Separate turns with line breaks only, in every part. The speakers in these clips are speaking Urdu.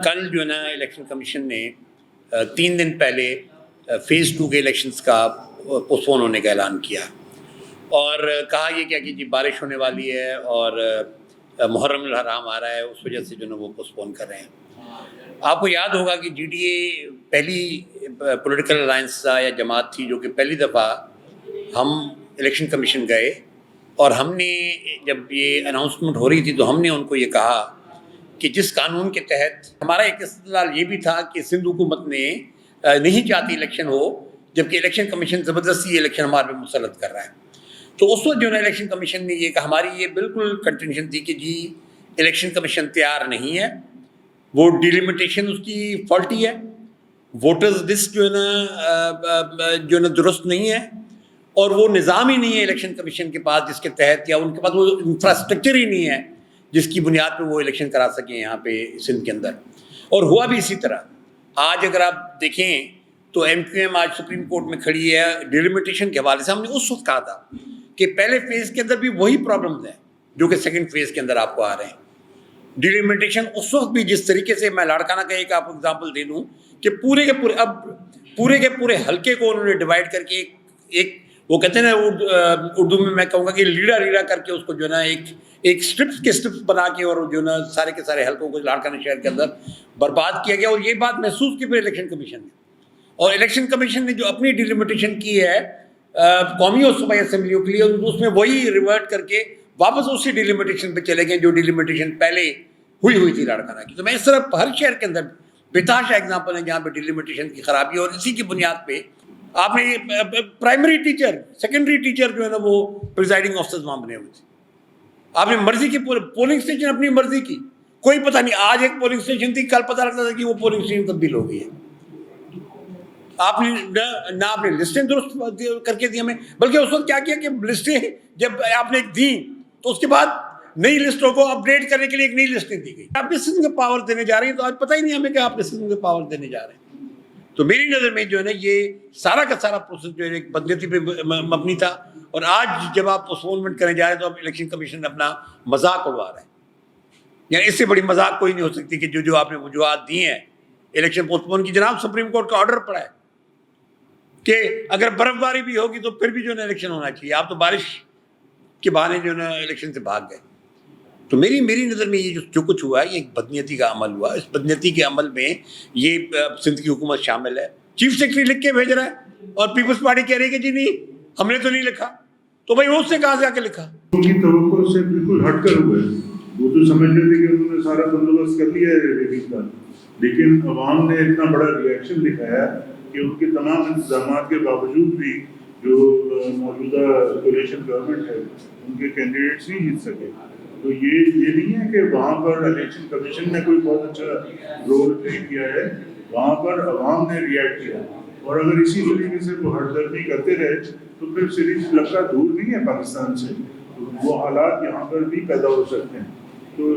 کل جو ہے نا الیکشن کمیشن نے 3 دن پہلے فیز 2 کے الیکشنز کا پوسٹ پون ہونے کا اعلان کیا اور کہا یہ کیا کہ جی بارش ہونے والی ہے اور محرم الحرام آ رہا ہے، اس وجہ سے جو ہے نا وہ پوسٹ پون کر رہے ہیں۔ آپ کو یاد ہوگا کہ جی ڈی اے پہلی پولیٹیکل الائنس تھا یا جماعت تھی جو کہ پہلی دفعہ ہم الیکشن کمیشن گئے اور ہم نے جب یہ اناؤنسمنٹ ہو رہی تھی تو ہم نے ان کو یہ کہا کہ جس قانون کے تحت ہمارا ایک استدلال یہ بھی تھا کہ سندھ حکومت نے نہیں چاہتی الیکشن ہو، جبکہ الیکشن کمیشن زبردستی الیکشن ہمارے پہ مسلط کر رہا ہے۔ تو اس وقت جو ہے الیکشن کمیشن نے یہ کہا، ہماری یہ بالکل کنٹینشن تھی کہ جی الیکشن کمیشن تیار نہیں ہے، وہ ڈیلیمیٹیشن اس کی فالٹی ہے، ووٹرز لسٹ جو ہے نا درست نہیں ہے، اور وہ نظام ہی نہیں ہے الیکشن کمیشن کے پاس جس کے تحت، یا ان کے پاس وہ انفراسٹرکچر ہی نہیں ہے جس کی بنیاد پہ وہ الیکشن کرا سکیں یہاں پہ سندھ کے اندر۔ اور ہوا بھی اسی طرح۔ آج اگر آپ دیکھیں تو ایم کیو ایم آج سپریم کورٹ میں کھڑی ہے ڈیلیمیٹیشن کے حوالے سے۔ ہم نے اس وقت کہا تھا کہ پہلے فیز کے اندر بھی وہی پرابلمز ہیں جو کہ سیکنڈ فیز کے اندر آپ کو آ رہے ہیں۔ ڈیلیمیٹیشن اس وقت بھی جس طریقے سے، میں لاڑکانہ کا ایک آپ کو اگزامپل دے دوں کہ پورے کے پورے حلقے کو انہوں نے ڈیوائڈ کر کے ایک وہ کہتے ہیں نا اردو میں کہوں گا کہ لیڑا کر کے اس کو جو ہے نا ایک اسٹرپس بنا کے اور جو ہے نا سارے کے سارے حلقوں کو لاڑکانہ شہر کے اندر برباد کیا گیا، اور یہ بات محسوس کی پھر الیکشن کمیشن نے۔ اور الیکشن کمیشن نے جو اپنی ڈیلیمیٹیشن کی ہے قومی اور صوبائی اسمبلیوں کے لیے، اس میں وہی ریورٹ کر کے واپس اسی ڈیلیمیٹیشن پہ چلے گئے جو ڈیلیمیٹیشن پہلے ہوئی تھی لاڑکانہ کی۔ تو میں اس طرح ہر شہر کے اندر بتاشا ایگزامپل ہے جہاں پہ ڈیلیمیٹیشن کی خرابی، اور اسی کی بنیاد پہ آپ نے پرائمری ٹیچر، سیکنڈری ٹیچر جو ہے نا وہ پریزائڈنگ آفیسرز وہاں بنے ہوئے تھے۔ آپ نے مرضی کی پولنگ اسٹیشن اپنی مرضی کی، کوئی پتہ نہیں، آج ایک پولنگ اسٹیشن تھی، کل پتہ لگتا تھا کہ وہ پولنگ اسٹیشن تبدیل ہو گئی ہے۔ آپ نے نہ آپ نے لسٹیں درست کر کے دی ہمیں، بلکہ اس وقت کیا کیا کہ لسٹیں جب آپ نے دیں تو اس کے بعد نئی لسٹوں کو اپ ڈیٹ کرنے کے لیے ایک نئی لسٹیں دی گئی۔ آپ کس قسم کے پاور دینے جا رہے ہیں، تو آج پتہ ہی نہیں ہمیں کہ آپ کس قسم کے پاور دینے جا رہے ہیں۔ تو میری نظر میں جو ہے نا یہ سارا کا سارا پروسیس جو ہے ایک بدنیتی پہ مبنی تھا، اور آج جب آپ پوسٹپونمنٹ کرنے جا رہے ہیں تو اب الیکشن کمیشن اپنا مذاق اڑوا رہا ہے۔ یعنی اس سے بڑی مذاق کوئی نہیں ہو سکتی کہ جو آپ نے وجوہات دی ہیں الیکشن پوسٹپون کی۔ جناب سپریم کورٹ کا آرڈر پڑا ہے کہ اگر برف باری بھی ہوگی تو پھر بھی جو ہے نا الیکشن ہونا چاہیے، آپ تو بارش کے بہانے جو ہے نا الیکشن سے بھاگ گئے۔ تو میری نظر میں یہ جو کچھ ہوا ہے یہ ایک بدنیتی کا عمل ہوا۔ اس بدنیتی کے عمل میں یہ سندھ کی حکومت شامل ہے۔ چیف سیکرٹری لکھ کے بھیج رہا ہے اور پیپلز پارٹی کہہ رہی ہے کہ جی نہیں ہم نے تو نہیں لکھا، تو بھائی اس سے کہاں سے آ کے لکھا؟
ان کی توقع سے بالکل ہٹ کر ہوئے۔ وہ تو سمجھ رہے تھے کہ انہوں نے سارا بندوبست کر لیا ہے ریلیز کا، لیکن عوام نے اتنا بڑا ریئیکشن دکھایا کہ ان کے تمام انتظامات کے باوجود بھی جو موجودہ کولیشن گورنمنٹ ہے ان کے کینڈیڈیٹس نہیں جیت سکے۔ تو یہ نہیں ہے کہ وہاں پر الیکشن کمیشن نے کوئی بہت اچھا رول پلے کیا ہے، وہاں پر عوام نے ریئیکٹ کیا، اور اگر اسی طریقے سے وہ ہٹ دردی کرتے رہے تو پھر صرف لڑکا دور نہیں ہے پاکستان سے، وہ حالات یہاں پر بھی پیدا ہو سکتے ہیں۔ تو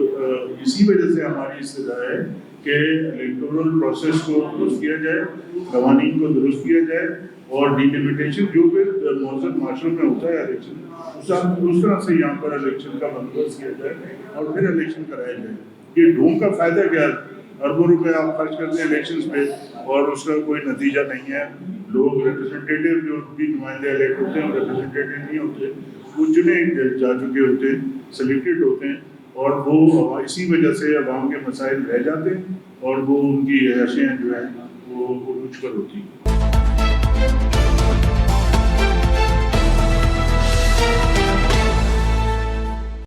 اسی وجہ سے ہماری استدعا ہے کہ الیکٹورل پروسیس کو درست کیا جائے، قوانین کو درست کیا جائے، اور ڈیلیمیٹیشن جو بھی موجود معاشروں میں ہوتا ہے الیکشن اس طرح سے یہاں پر الیکشن کا بندوبست کیا جائے اور پھر الیکشن کرایا جائے۔ یہ ڈھونگ کا فائدہ کیا ہے؟ اربوں روپے آپ خرچ کرتے ہیں الیکشنز پہ اور اس کا کوئی نتیجہ نہیں ہے۔ لوگ ریپرزنٹیٹیو جو بھی نمائندے الیکٹ ہوتے ہیں وہ ریپرزنٹیٹیو نہیں ہوتے، وہ چنے جا چکے ہوتے ہیں، سلیکٹڈ ہوتے ہیں، اور وہ اسی وجہ سے عوام کے مسائل رہ جاتے ہیں اور وہ ان کی عیاشیاں جو ہیں وہ عروج پر ہوتی ہیں۔